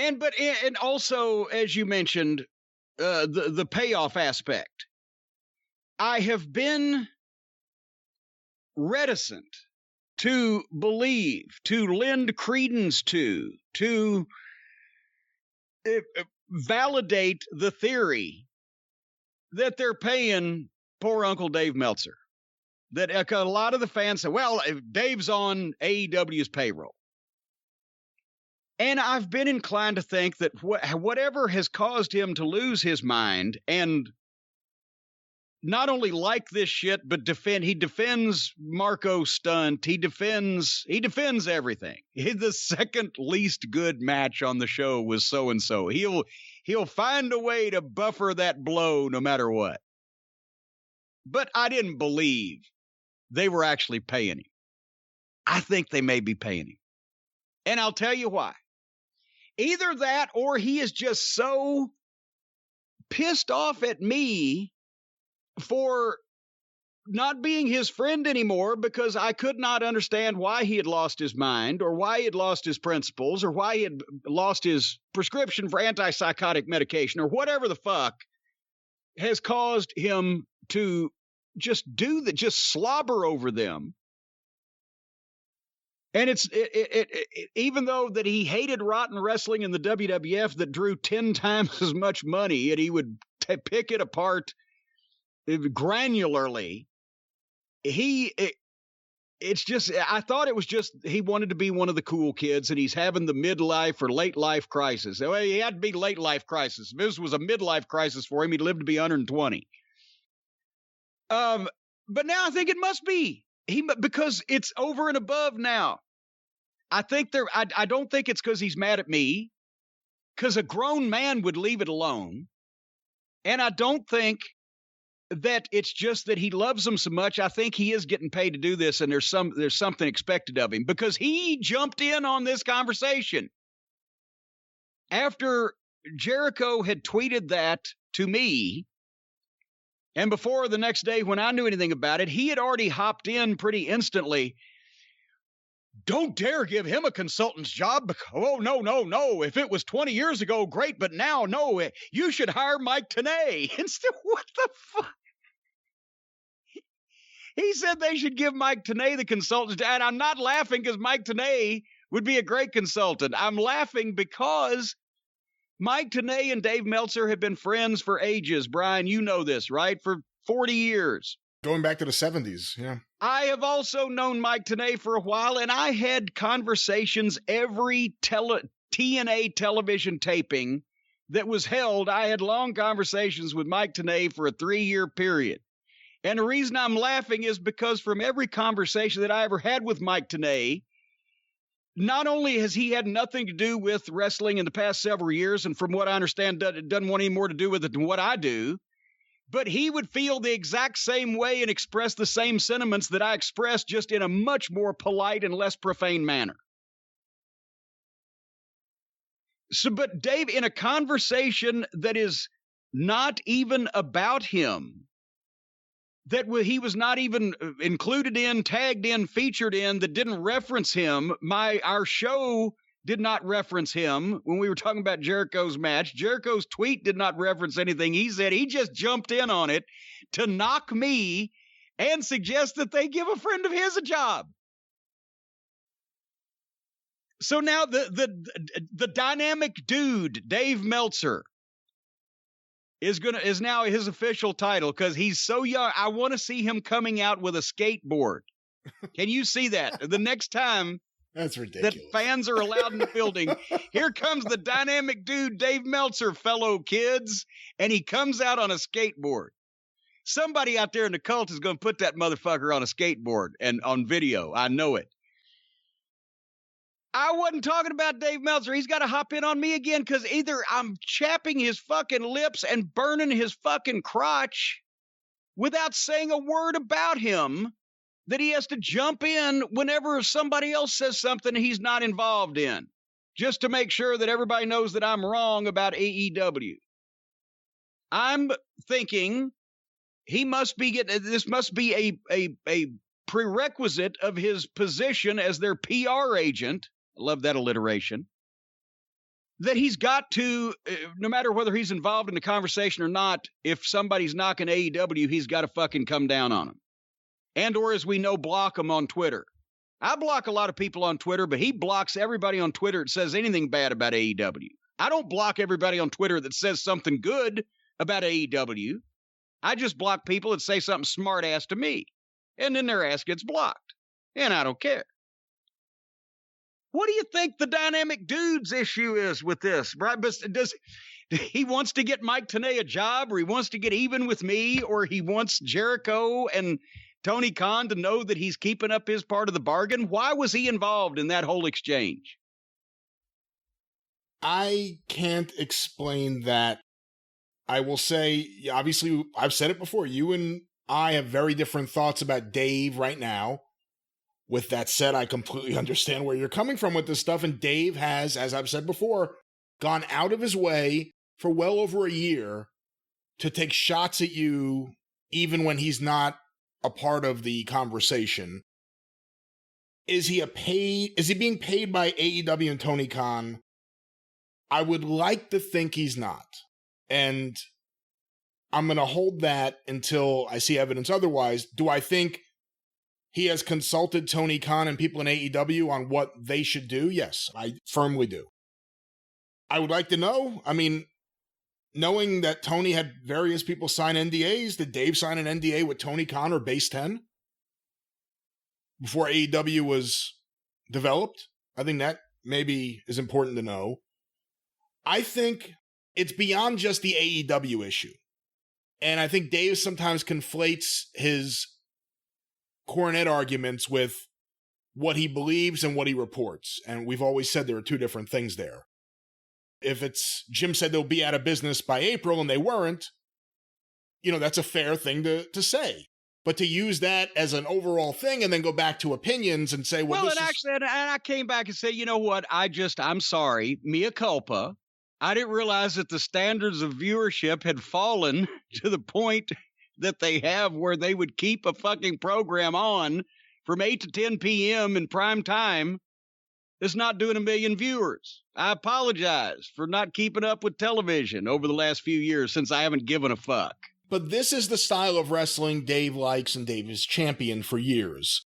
And also, as you mentioned, the payoff aspect. I have been reticent to believe, to lend credence to validate the theory that they're paying poor Uncle Dave Meltzer. That a lot of the fans say, well, Dave's on AEW's payroll. And I've been inclined to think that whatever has caused him to lose his mind and not only like this shit, but he defends Marco Stunt. He defends everything. The second least good match on the show was so-and-so. He'll find a way to buffer that blow no matter what. But I didn't believe they were actually paying him. I think they may be paying him. And I'll tell you why. Either that or he is just so pissed off at me for not being his friend anymore because I could not understand why he had lost his mind or why he had lost his principles or why he had lost his prescription for antipsychotic medication or whatever the fuck has caused him to just just slobber over them. And it's even though that he hated rotten wrestling in the WWF that drew 10 times as much money and he would pick it apart granularly, it's just, I thought it was just he wanted to be one of the cool kids and he's having the midlife or late life crisis. Well, he had to be late life crisis. If this was a midlife crisis for him, he'd lived to be 120. But now I think it must be because it's over and above now. I think I don't think it's because he's mad at me, because a grown man would leave it alone. And I don't think that it's just that he loves them so much. I think he is getting paid to do this, and there's something expected of him because he jumped in on this conversation after Jericho had tweeted that to me. And before the next day when I knew anything about it, he had already hopped in pretty instantly. Don't dare give him a consultant's job. Because, oh, no. If it was 20 years ago, great. But now, no, you should hire Mike Tenay. Instead, what the fuck? He said they should give Mike Tenay the consultant. And I'm not laughing because Mike Tenay would be a great consultant. I'm laughing because Mike Tenay and Dave Meltzer have been friends for ages. Brian, you know this, right? For 40 years. Going back to the 70s, yeah. I have also known Mike Tenay for a while, and I had conversations every TNA television taping that was held. I had long conversations with Mike Tenay for a 3-year period. And the reason I'm laughing is because from every conversation that I ever had with Mike Tenay, not only has he had nothing to do with wrestling in the past several years, and from what I understand, doesn't want any more to do with it than what I do, but he would feel the exact same way and express the same sentiments that I expressed, just in a much more polite and less profane manner. So, but Dave, in a conversation that is not even about him, that he was not even included in, tagged in, featured in, that didn't reference him, our show did not reference him when we were talking about Jericho's match. Jericho's tweet did not reference anything he said. He just jumped in on it to knock me and suggest that they give a friend of his a job. So now the dynamic dude, Dave Meltzer, is now his official title because he's so young. I want to see him coming out with a skateboard. Can you see that? The next time that's ridiculous that fans are allowed in the building, here comes the dynamic dude, Dave Meltzer, fellow kids, and he comes out on a skateboard. Somebody out there in the cult is going to put that motherfucker on a skateboard and on video. I know it. I wasn't talking about Dave Meltzer. He's got to hop in on me again because either I'm chapping his fucking lips and burning his fucking crotch without saying a word about him, that he has to jump in whenever somebody else says something he's not involved in, just to make sure that everybody knows that I'm wrong about AEW. I'm thinking he must be getting, this must be a prerequisite of his position as their PR agent. I love that alliteration. that he's got to, no matter whether he's involved in the conversation or not, if somebody's knocking AEW, he's got to fucking come down on them. And or, as we know, block them on Twitter. I block a lot of people on Twitter, but he blocks everybody on Twitter that says anything bad about AEW. I don't block everybody on Twitter that says something good about AEW. I just block people that say something smart ass to me. And then their ass gets blocked. And I don't care. What do you think the dynamic dude's issue is with this? Right? Does he wants to get Mike Tenay a job, or he wants to get even with me, or he wants Jericho and Tony Khan to know that he's keeping up his part of the bargain? Why was he involved in that whole exchange? I can't explain that. I will say, obviously, I've said it before, you and I have very different thoughts about Dave right now. With that said, I completely understand where you're coming from with this stuff, and Dave has, as I've said before, gone out of his way for well over a year to take shots at you, even when he's not a part of the conversation. Is he being paid by AEW and Tony Khan? I would like to think he's not. And I'm going to hold that until I see evidence otherwise. Do I think he has consulted Tony Khan and people in AEW on what they should do? Yes, I firmly do. I would like to know. I mean, knowing that Tony had various people sign NDAs, did Dave sign an NDA with Tony Khan or Base 10 before AEW was developed? I think that maybe is important to know. I think it's beyond just the AEW issue. And I think Dave sometimes conflates his Cornette arguments with what he believes and what he reports. And we've always said there are two different things there. If it's Jim said they'll be out of business by April and they weren't, that's a fair thing to say. But to use that as an overall thing and then go back to opinions and say, well, and I came back and said, you know what? I'm sorry, mea culpa. I didn't realize that the standards of viewership had fallen to the point that they have where they would keep a fucking program on from 8 to 10 p.m. in prime time. It's not doing 1 million viewers. I apologize for not keeping up with television over the last few years since I haven't given a fuck. But this is the style of wrestling Dave likes and Dave has championed for years.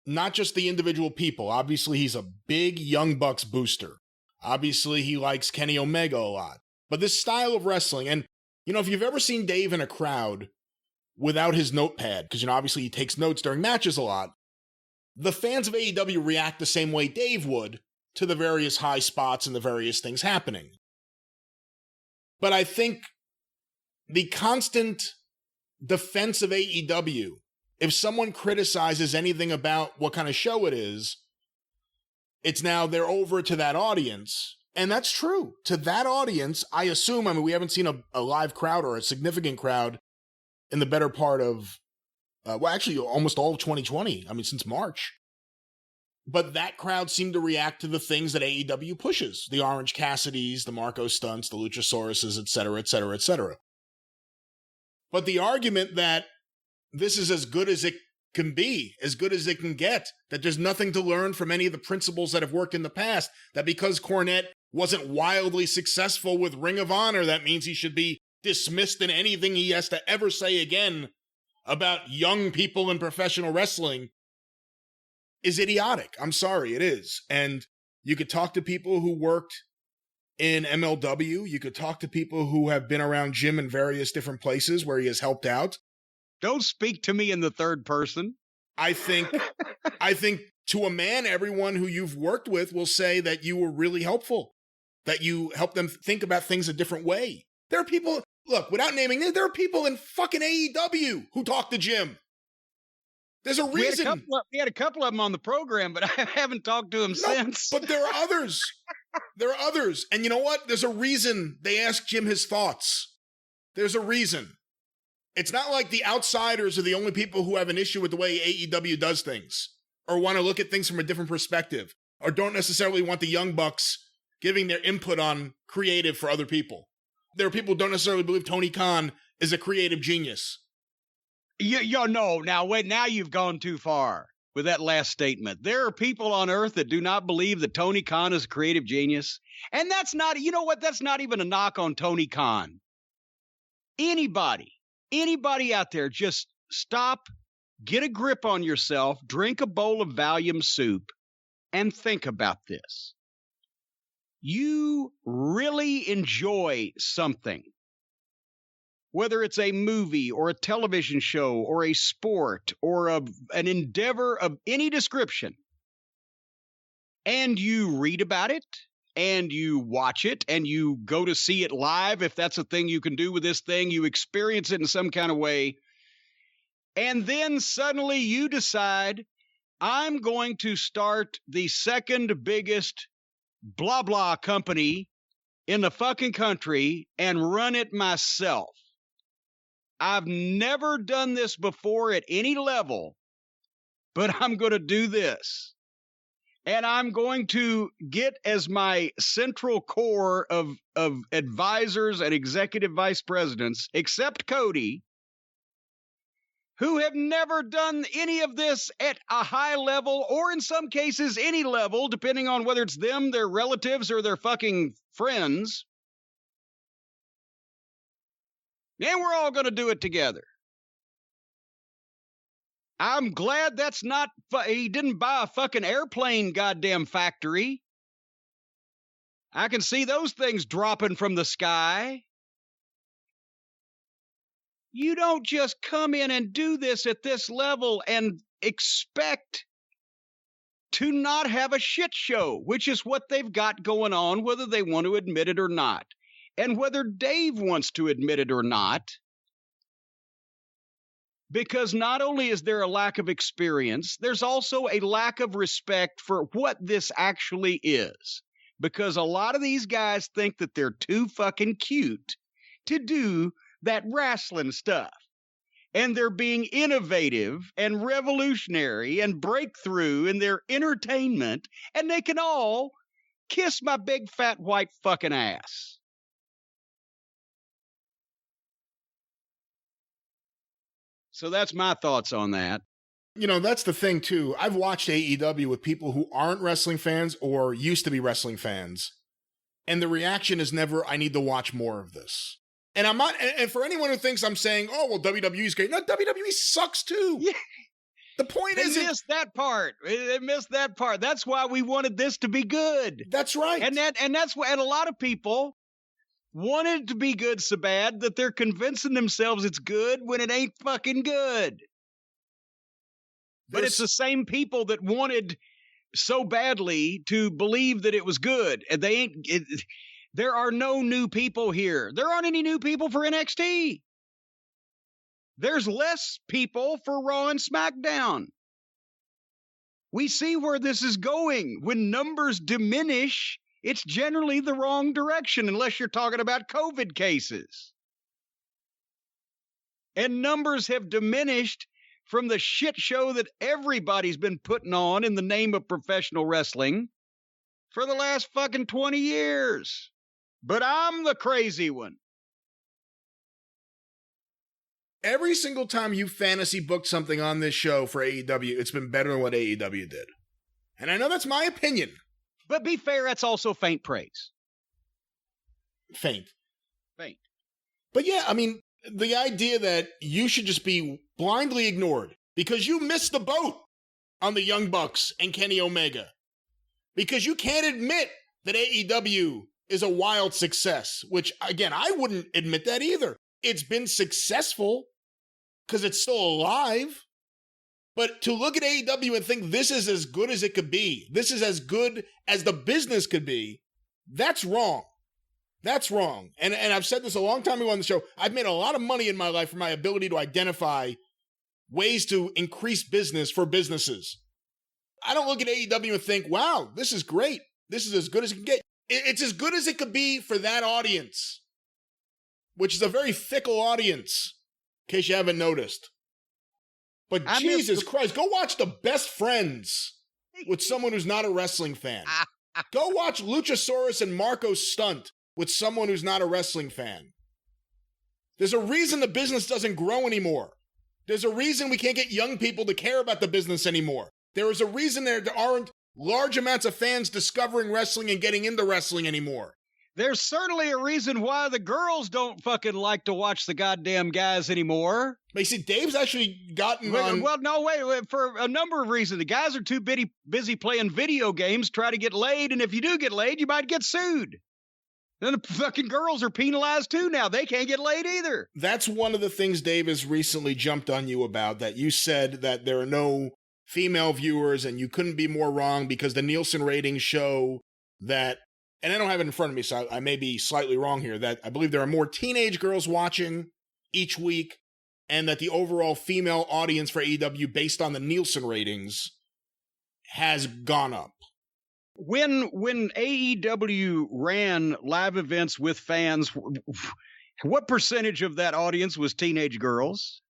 Not just the individual people. Obviously, he's a big Young Bucks booster. Obviously, he likes Kenny Omega a lot. But this style of wrestling, and, if you've ever seen Dave in a crowd without his notepad, because, obviously he takes notes during matches a lot, the fans of AEW react the same way Dave would to the various high spots and the various things happening. But I think the constant defense of AEW, if someone criticizes anything about what kind of show it is, it's now they're over to that audience. And that's true. To that audience, I assume, we haven't seen a live crowd or a significant crowd in the better part of, actually almost all of 2020. Since March. But that crowd seemed to react to the things that AEW pushes. The Orange Cassidys, the Marco Stunts, the Luchasauruses, etc., etc., etc. But the argument that this is as good as it can be, as good as it can get, that there's nothing to learn from any of the principles that have worked in the past, that because Cornette wasn't wildly successful with Ring of Honor, that means he should be dismissed in anything he has to ever say again about young people in professional wrestling, is idiotic. I'm sorry, it is. And you could talk to people who worked in MLW. You could talk to people who have been around Jim in various different places where he has helped out. Don't speak to me in the third person. I think to a man, everyone who you've worked with will say that you were really helpful, that you helped them think about things a different way. There are people, look, without naming names, there are people in fucking AEW who talk to Jim. There's a reason. We had a couple of them on the program, but I haven't talked to them since. But there are others. There are others. And you know what? There's a reason they ask Jim his thoughts. There's a reason. It's not like the outsiders are the only people who have an issue with the way AEW does things, or want to look at things from a different perspective, or don't necessarily want the Young Bucks giving their input on creative for other people. There are people who don't necessarily believe Tony Khan is a creative genius. No. Now, wait, now you've gone too far. with that last statement. There are people on earth that do not believe that Tony Khan is a creative genius. And that's not, you know what? That's not even a knock on Tony Khan. Anybody out there, just stop, get a grip on yourself, drink a bowl of Valium soup, and think about this. You really enjoy something, whether it's a movie or a television show or a sport or an endeavor of any description, and you read about it, and you watch it, and you go to see it live, if that's a thing you can do with this thing, you experience it in some kind of way, and then suddenly you decide, I'm going to start the second biggest blah blah company in the fucking country and run it myself. I've never done this before at any level, but I'm going to do this. And I'm going to get as my central core of advisors and executive vice presidents, except Cody, who have never done any of this at a high level, or in some cases any level, depending on whether it's them, their relatives, or their fucking friends. And we're all going to do it together. I'm glad that's not, he didn't buy a fucking airplane goddamn factory. I can see those things dropping from the sky. You don't just come in and do this at this level and expect to not have a shit show, which is what they've got going on, whether they want to admit it or not. And whether Dave wants to admit it or not, because not only is there a lack of experience, there's also a lack of respect for what this actually is. Because a lot of these guys think that they're too fucking cute to do that wrestling stuff. And they're being innovative and revolutionary and breakthrough in their entertainment, and they can all kiss my big fat white fucking ass. So that's my thoughts on that. You know, that's the thing, too. I've watched AEW with people who aren't wrestling fans or used to be wrestling fans. And the reaction is never, I need to watch more of this. And I'm not, and for anyone who thinks I'm saying, oh, well, WWE's great. No, WWE sucks, too. Yeah. The point is, they missed that part. They missed that part. That's why we wanted this to be good. That's right. And that's why, and a lot of people wanted it to be good so bad that they're convincing themselves it's good when it ain't fucking good. But it's the same people that wanted so badly to believe that it was good. And they ain't, there are no new people here. There aren't any new people for NXT. There's less people for Raw and SmackDown. We see where this is going. When numbers diminish, it's generally the wrong direction, unless you're talking about COVID cases. And numbers have diminished from the shit show that everybody's been putting on in the name of professional wrestling for the last fucking 20 years. But I'm the crazy one. Every single time you fantasy booked something on this show for AEW, it's been better than what AEW did. And I know that's my opinion. But be fair, that's also faint praise. Faint. But yeah, I mean, the idea that you should just be blindly ignored because you missed the boat on the Young Bucks and Kenny Omega. Because you can't admit that AEW is a wild success, which, again, I wouldn't admit that either. It's been successful because it's still alive. But to look at AEW and think this is as good as it could be, this is as good as the business could be, that's wrong. That's wrong. And I've said this a long time ago on the show. I've made a lot of money in my life from my ability to identify ways to increase business for businesses. I don't look at AEW and think, wow, this is great. This is as good as it can get. It's as good as it could be for that audience, which is a very fickle audience, in case you haven't noticed. But Jesus Christ, go watch The Best Friends with someone who's not a wrestling fan. Go watch Luchasaurus and Marco Stunt with someone who's not a wrestling fan. There's a reason the business doesn't grow anymore. There's a reason we can't get young people to care about the business anymore. There is a reason there aren't large amounts of fans discovering wrestling and getting into wrestling anymore. There's certainly a reason why the girls don't fucking like to watch the goddamn guys anymore. But you see, Dave's actually gotten on... Well, no, wait, for a number of reasons. The guys are too busy playing video games, try to get laid, and if you do get laid, you might get sued. Then the fucking girls are penalized too now. They can't get laid either. That's one of the things Dave has recently jumped on you about, that you said that there are no female viewers, and you couldn't be more wrong because the Nielsen ratings show that... And I don't have it in front of me, so I may be slightly wrong here, that I believe there are more teenage girls watching each week, and that the overall female audience for AEW, based on the Nielsen ratings, has gone up. When AEW ran live events with fans, what percentage of that audience was teenage girls?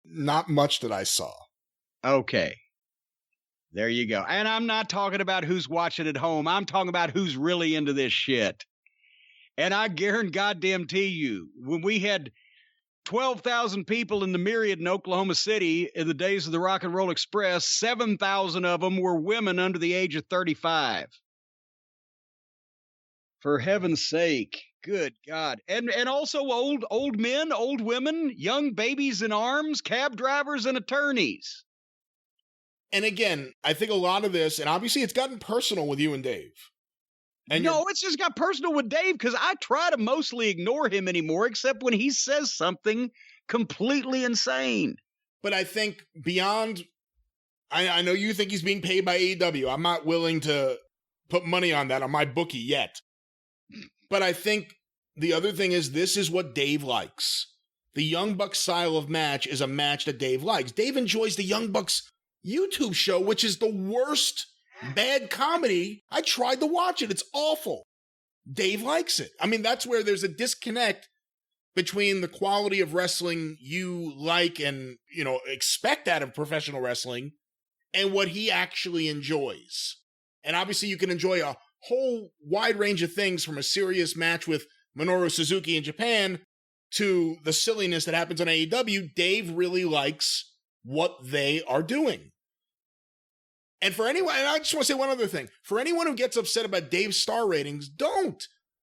Not much that I saw. Okay. There you go. And I'm not talking about who's watching at home. I'm talking about who's really into this shit. And I guarantee you, when we had 12,000 people in the Myriad in Oklahoma City in the days of the Rock and Roll Express, 7,000 of them were women under the age of 35. For heaven's sake. Good God. And also old men, old women, young babies in arms, cab drivers and attorneys. And again, I think a lot of this, and obviously it's gotten personal with you and Dave. And no, it's just got personal with Dave because I try to mostly ignore him anymore, except when he says something completely insane. But I think beyond, I know you think he's being paid by AEW. I'm not willing to put money on that on my bookie yet. But I think the other thing is, this is what Dave likes. The Young Bucks style of match is a match that Dave likes. Dave enjoys the Young Bucks YouTube show, which is the worst bad comedy. I tried to watch it. It's awful. Dave likes it. I mean, that's where there's a disconnect between the quality of wrestling you like and, you know, expect out of professional wrestling and what he actually enjoys. And obviously you can enjoy a whole wide range of things, from a serious match with Minoru Suzuki in Japan to the silliness that happens on AEW. Dave really likes what they are doing. And for anyone, and I just want to say one other thing. For anyone who gets upset about Dave's star ratings, don't.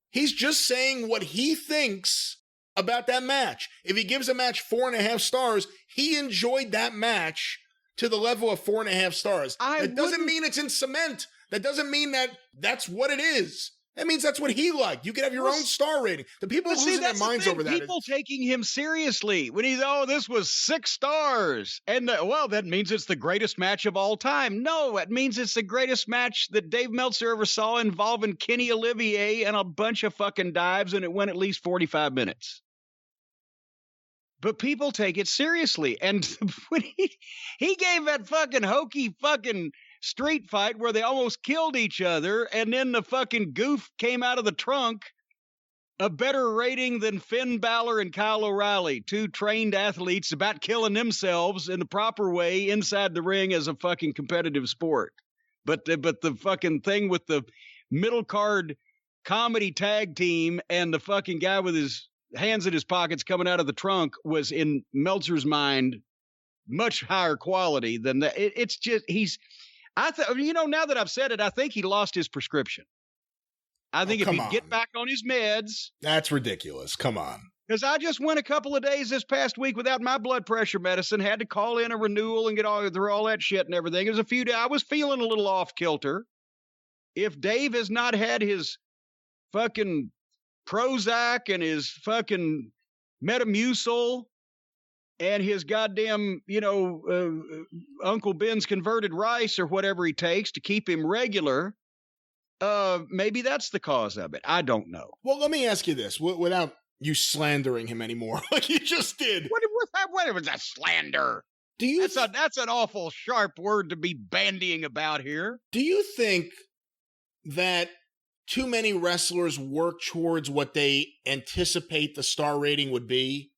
He's just saying what he thinks about that match. If he gives a match 4.5 stars, he enjoyed that match to the level of 4.5 stars. That doesn't mean it's in cement. That doesn't mean that that's what it is. That means that's what he liked. You could have your own star rating. The people losing their minds over that. People taking him seriously when he's, this was 6 stars. And, that means it's the greatest match of all time. No, it means it's the greatest match that Dave Meltzer ever saw, involving Kenny Olivier and a bunch of fucking dives, and it went at least 45 minutes. But people take it seriously. And when he gave that fucking hokey fucking street fight where they almost killed each other, and then the fucking goof came out of the trunk, a better rating than Finn Balor and Kyle O'Reilly, 2 trained athletes about killing themselves in the proper way inside the ring as a fucking competitive sport. But the fucking thing with the middle card comedy tag team and the fucking guy with his hands in his pockets coming out of the trunk was, in Meltzer's mind, much higher quality than that. It's just, now that I've said it, I think he lost his prescription. I think if he'd get back on his meds. That's ridiculous. Come on. Because I just went a couple of days this past week without my blood pressure medicine, had to call in a renewal and get through all that shit and everything. It was a few days. I was feeling a little off kilter. If Dave has not had his fucking Prozac and his fucking Metamucil and his goddamn, Uncle Ben's converted rice or whatever he takes to keep him regular, maybe that's the cause of it. I don't know. Well, let me ask you this, without you slandering him anymore, like you just did. What was that slander? That's an awful sharp word to be bandying about here. Do you think that too many wrestlers work towards what they anticipate the star rating would be?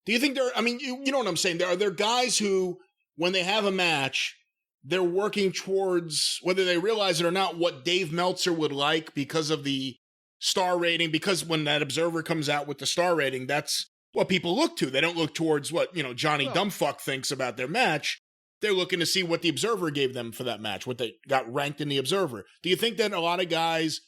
Do you think you know what I'm saying? There guys who, when they have a match, they're working towards, whether they realize it or not, what Dave Meltzer would like because of the star rating, because when that Observer comes out with the star rating, that's what people look to. They don't look towards what, Johnny Dumbfuck thinks about their match. they're looking to see what the Observer gave them for that match, what they got ranked in the Observer. Do you think that a lot of guys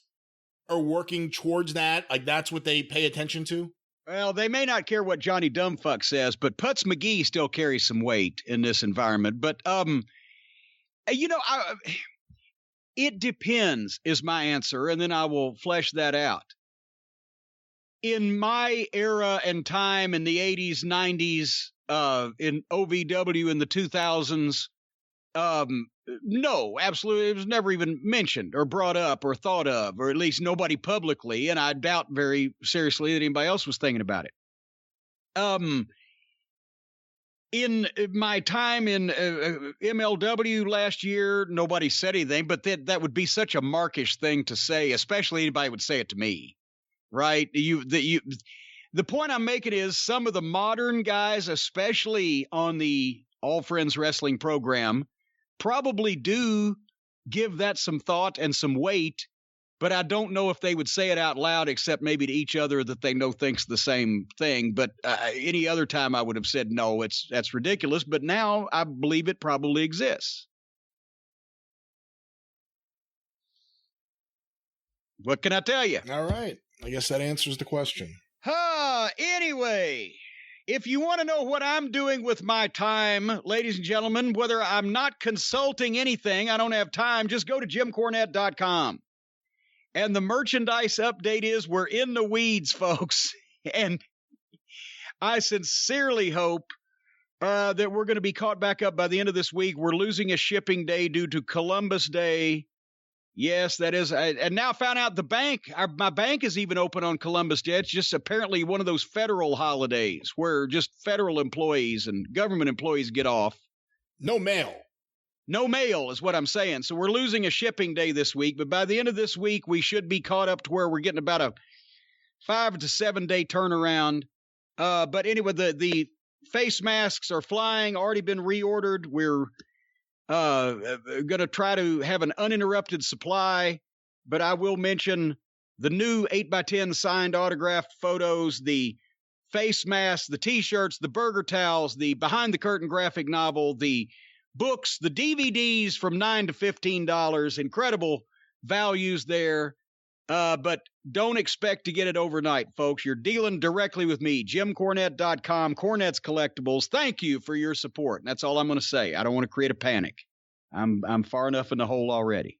are working towards that? Like, that's what they pay attention to? Well, they may not care what Johnny Dumbfuck says, but Putz McGee still carries some weight in this environment. But, it depends is my answer, and then I will flesh that out. In my era and time in the 80s, 90s, in OVW in the 2000s, no, absolutely. It was never even mentioned or brought up or thought of, or at least nobody publicly. And I doubt very seriously that anybody else was thinking about it. In my time in MLW last year, nobody said anything, but that would be such a markish thing to say, especially anybody would say it to me, right? The point I'm making is some of the modern guys, especially on the All Friends Wrestling program, probably do give that some thought and some weight, but I don't know if they would say it out loud, except maybe to each other that they know thinks the same thing. But any other time I would have said, no, that's ridiculous. But now I believe it probably exists. What can I tell you? All right. I guess that answers the question. Anyway, if you want to know what I'm doing with my time, ladies and gentlemen, whether I'm not consulting anything, I don't have time, just go to JimCornette.com. And the merchandise update is we're in the weeds, folks. And I sincerely hope that we're going to be caught back up by the end of this week. We're losing a shipping day due to Columbus Day. Yes, that is. And now found out my bank is even open on Columbus Day. It's just apparently one of those federal holidays where just federal employees and government employees get off. No mail. No mail is what I'm saying. So we're losing a shipping day this week. But by the end of this week, we should be caught up to where we're getting about a 5 to 7 day turnaround. But anyway, the face masks are flying, already been reordered. We're going to try to have an uninterrupted supply, but I will mention the new 8x10 signed autographed photos, the face masks, the t-shirts, the burger towels, the behind the curtain graphic novel, the books, the DVDs from $9 to $15, incredible values there. But don't expect to get it overnight, folks. You're dealing directly with me, JimCornette.com, Cornette's Collectibles. Thank you for your support. And that's all I'm going to say. I don't want to create a panic. I'm far enough in the hole already.